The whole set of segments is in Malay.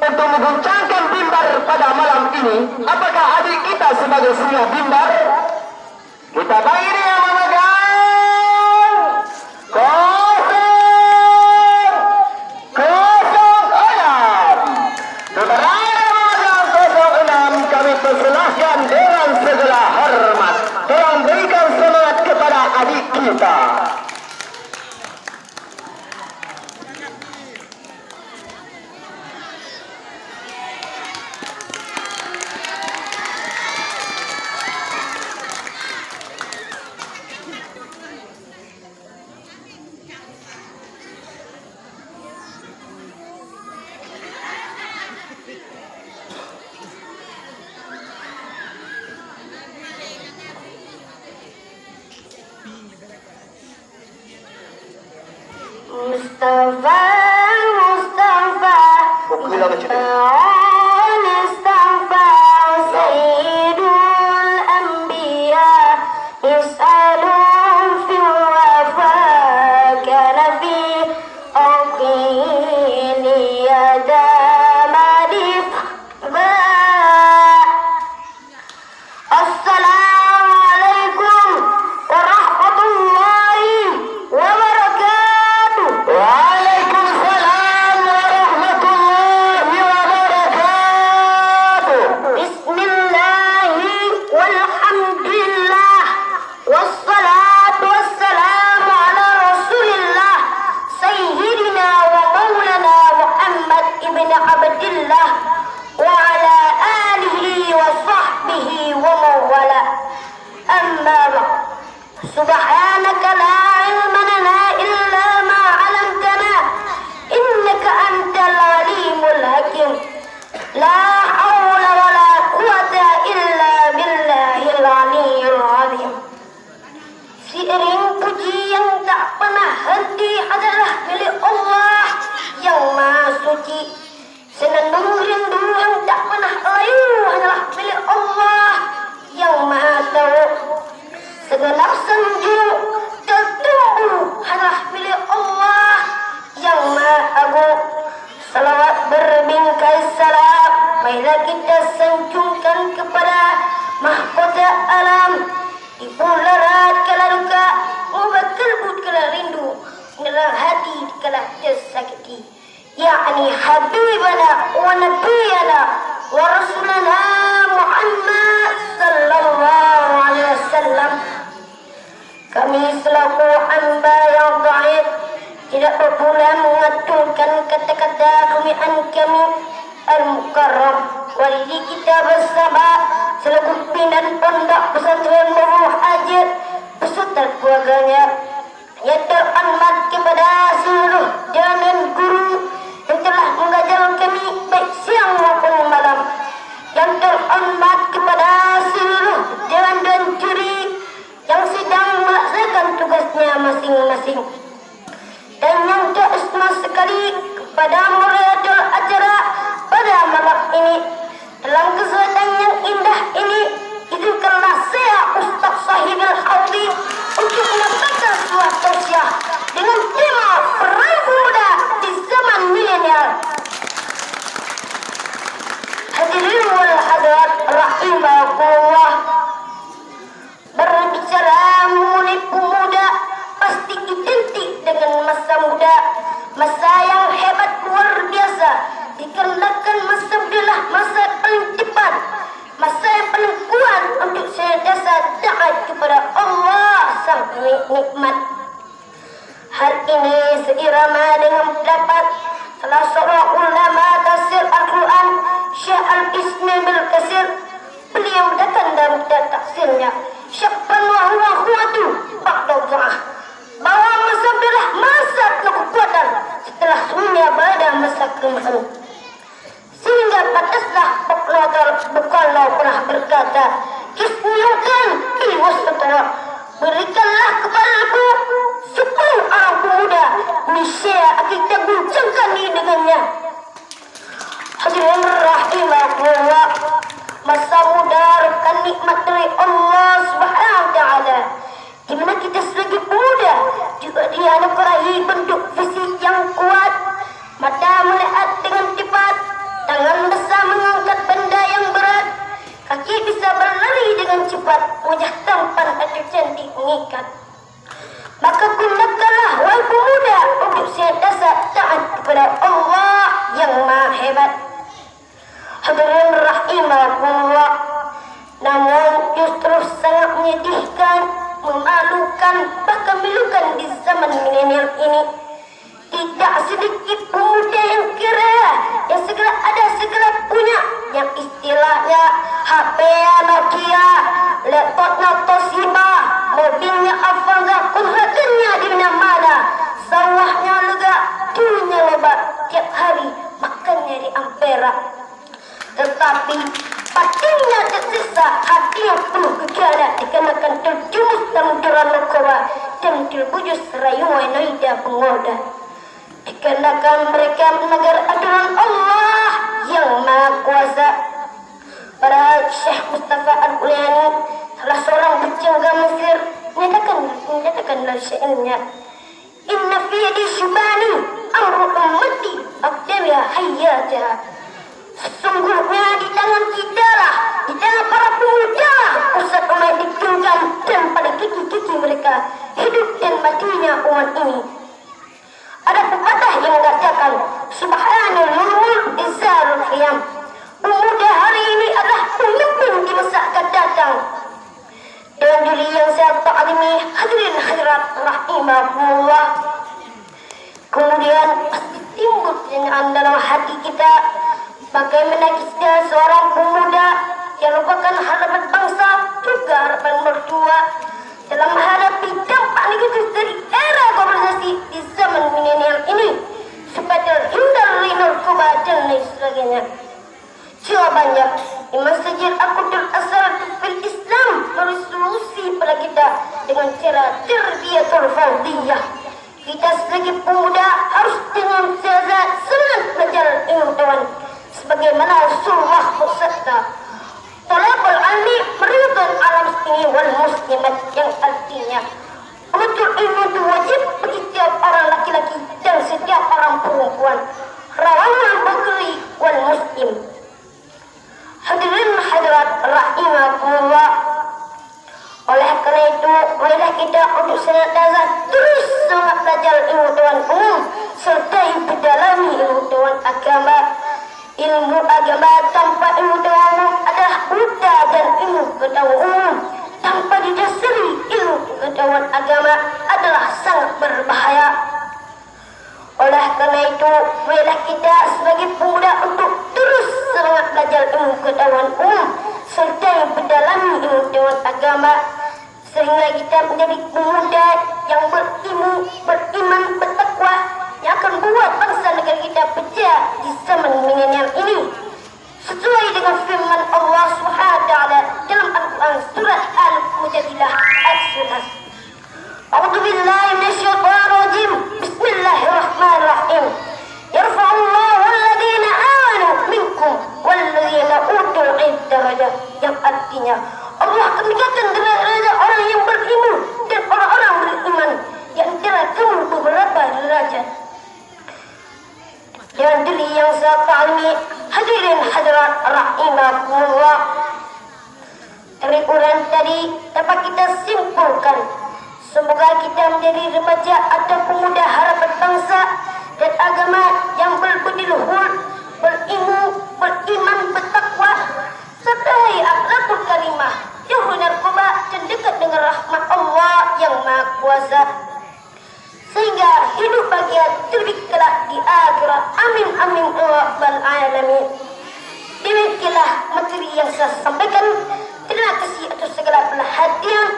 untuk mengguncangkan bimbar pada malam ini. Apakah adik kita sebagai singa bimbar? Kita bagi dia memegang 006. Saudara memegang 06, kami persilahkan dengan segala hormat. Tolong berikan semangat kepada adik kita. Mustafa, Mustafa, Mustafa, Sayyidul Anbiya, Is'alun fil wafa, kana fi aqili yada madif ba. Assalamualaikum warahmatullahi wabarakatuh. Waalaikumsalam warahmatullahi wabarakatuh. Bismillahi walhamdulillah wassalatu wassalamu ala rasulillah sayyidina wa maulana Muhammad ibn Abdillah wa ala alihi wa sahbihi wa mawala. Amma ba'd. Subhanaka la ilma lana illa ma 'allamtana innaka antal alimul hakim. La haula wa la quwata illa billahil aliyyil azim. Seiring puji yang tak pernah henti adalah milik Allah yang Maha Suci. Senandung rindu yang tak pernah layu adalah milik Allah yang Maha Tahu. Segenap senju tertumbuh adalah milik Allah yang Maha Agung. Salawat berbingkai salam marilah kita sanjungkan kepada mahkota alam, ibu larat kala duka, obat kelbut kala rindu, menerang hati kala tersakiti, yakni habibana wa nabiyana wa rasulana Muhammad sallallahu alaihi wasallam. Kami selaku hamba yang dhaif tidak pula mengaturkan kata-kata kami al-mukarram walidi kita bersama selaku pimpinan pondok pesantren Nurul Hajat beserta keluarganya yang terhormat kepada seluruh jalan guru yang telah mengajar kami baik siang maupun malam, yang terhormat kepada seluruh dewan dan juri yang sedang melaksanakan tugasnya masing-masing, dan yang terutama sekali kepada moderator acara pada malam ini. Dalam kesempatan yang indah ini, izinkanlah saya Ustaz Sahibul Haudi untuk menyampaikan sebuah tausiah dengan tema peran pemuda di zaman milenial. Hadirin wal hadirat rahimakumullah. Berbicara mengenai pemuda pasti identik dengan masa muda, masa yang hebat luar biasa, dikarenakan masa adalah masa paling cepat, masa yang paling kuat untuk senantiasa taat kepada Allah Sang Nikmat. Hal ini seirama dengan pendapat salah seorang ulama tafsir Al-Quran, Syekh Al-Ismi bil Kasir. Beliau mendatang dalam tafsirnya, Syakban wa huwa khuatu ba'da dha'ah, bahwa masa adalah masa kekuatan setelah semuanya berada masa kelemahan. Sehingga pantaslah Bukhari pernah berkata, Ismiukan iwas setara, berikanlah kepadaku 10 orang pemuda, niscaya akan kita guncangkan dengannya. Hadirin rahimahullah, masa muda merupakan nikmat dari Allah Subhanahu wa taala, di mana kita sebagai pemuda juga dianugerahi bentuk fisik yang kuat, mata melihat dengan cepat, tangan wajah tampan atau cantik mengikat. Maka gunakanlah wahai pemuda untuk senantiasa taat kepada Allah yang Maha Hebat. Hadirin rahimahullah, namun justru sangat menyedihkan, memalukan, bahkan memilukan di zaman milenial ini. Tidak sedikit pemuda yang kira, yang segera ada, segera punya, yang istilahnya HP Nokia, laptopnya Toshiba, mobilnya Avanza, kontrakannya di mana-mana, sawahnya lega, dulunya lebat, tiap hari makannya di Ampera. Tetapi batinnya tersisa, hatinya penuh kegiatan dikarenakan terjumus dalam jerat narkoba dan terbujus rayuan noida pengoda. Dikarenakan mereka melanggar aturan Allah yang Maha Kuasa. Para Syekh Mustafa Al-Ulayani, salah seorang pecangga Mesir, menyatakan dalam syairnya, "Inna fi yadi syubani amru ummati aqdamiha hayyata." Sesungguhnya di tangan kita lah, di tangan para pemuda lah, pusat umat digenggam dan pada kiki-kiki mereka hidup dan matinya umat ini. Ada pepatah yang mengatakan, Subhanal mulmul izarul khiyam. Pemuda hari ini adalah pemimpin di masa akan datang. Dan juli yang saya ta'alimi, hadirin hadirat rahimahullah. Kemudian pasti timbul pertanyaan dalam hati kita, bagaimana kita seorang pemuda yang merupakan harapan bangsa, juga harapan mertua, dalam menghadapi dampak negatif dari era globalisasi di zaman milenial ini, supaya terhindar dari narkoba dan lain sebagainya. Jawabannya, Imam Sajid Al-Qudur Asal fil Islam beri solusi pada kita dengan cara terbiatul fardiyah. Kita sebagai pemuda harus dengan semangat belajar ilmu kawan, sebagaimana Rasulullah bersabda, "Talabul ilmi fardhun 'alal muslimin wal muslimat," yang artinya menuntut ilmu itu wajib bagi setiap orang laki-laki dan setiap orang perempuan. Rawahul Bukhari wal Muslim. Hadirin hadirat rahimahullah, oleh karena itu marilah kita untuk senantiasa terus semangat belajar ilmu Tuhan umum serta mendalami ilmu Tuhan agama. Ilmu agama tanpa ilmu Tuhan umum adalah buta, dan ilmu pengetahuan umum tanpa didasari ilmu pengetahuan agama adalah sangat berbahaya. Oleh karena itu, marilah kita sebagai pemuda untuk terus semangat belajar ilmu pengetahuan umum serta mendalami ilmu pengetahuan agama, sehingga kita menjadi pemuda yang berilmu, beriman, bertakwa, yang akan buat bangsa negara kita pecah di zaman milenial ini, sesuai dengan firman Allah Subhanahu wa taala dalam Al-Qur'an surat Al-Mujadilah ayat 11. A'udzu billahi minasyaitonir rajim. Bismillahirrahmanirrahim. Yarfa'ullahu alladhina amanu minkum walladzina utul ilma darajat, yang artinya Allah akan meningkatkan derajat orang yang berilmu dan orang-orang beriman di antara kamu beberapa derajat. Dan diri yang saya ta'alimi, hadirin hadirat rahimahullah, dari uraian tadi dapat kita simpulkan, semoga kita menjadi remaja atau pemuda harapan bangsa dan agama yang berbudi luhur, berilmu, beriman, bertakwa, serta akhlakul karimah, jauh narkoba dan dekat dengan rahmat Allah yang Maha Kuasa, sehingga hidup bahagia terlebih kelak di akhirat. Amin amin ya rabbal alamin. Demikianlah materi yang saya sampaikan. Terima kasih atas segala perhatian.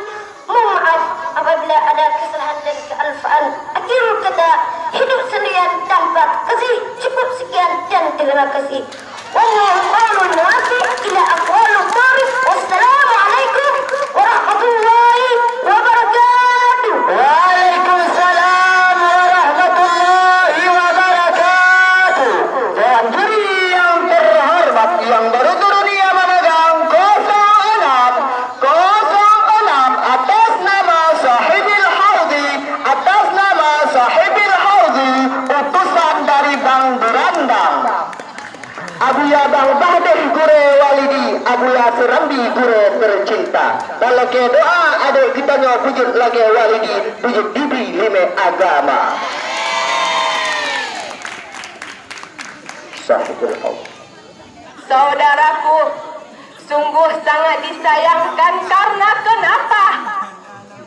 Mohon maaf apabila ada kesalahan dan kealfaan. Akhirul kata, hidup sendirian tanpa kasih. Cukup sekian dan terima kasih. Wallahu a'lam ila aqwalul qarib. Wassalamualaikum warahmatullahi wabarakatuh. Waalaikumsalam warahmatullahi wabarakatuh. Dan juri yang terhormat yang baru turun ia memegang 06 atas nama sahibil haudi, atas nama sahibil haudi, utusan dari Bang Berandang. Abuya Bang Bahdeh Gure Walidi, Abuya Serambi Gure tercinta. Kalau ke doa adik kita nyo wujud lagi Walidi, wujud diberi lime agama. Sahibul Allah. Saudaraku, sungguh sangat disayangkan karena kenapa?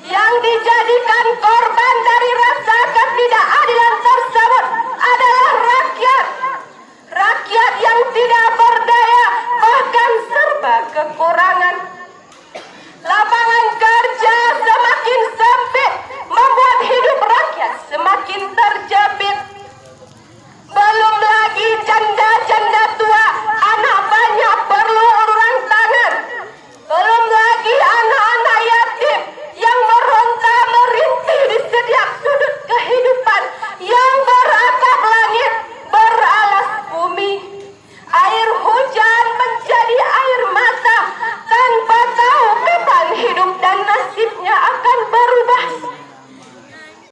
Yang dijadikan korban dari rasa ketidakadilan tersebut adalah rakyat. Rakyat yang tidak berdaya, bahkan serba kekurangan. Lapangan kerja semakin sempit, membuat hidup rakyat semakin terjepit. Belum lagi janda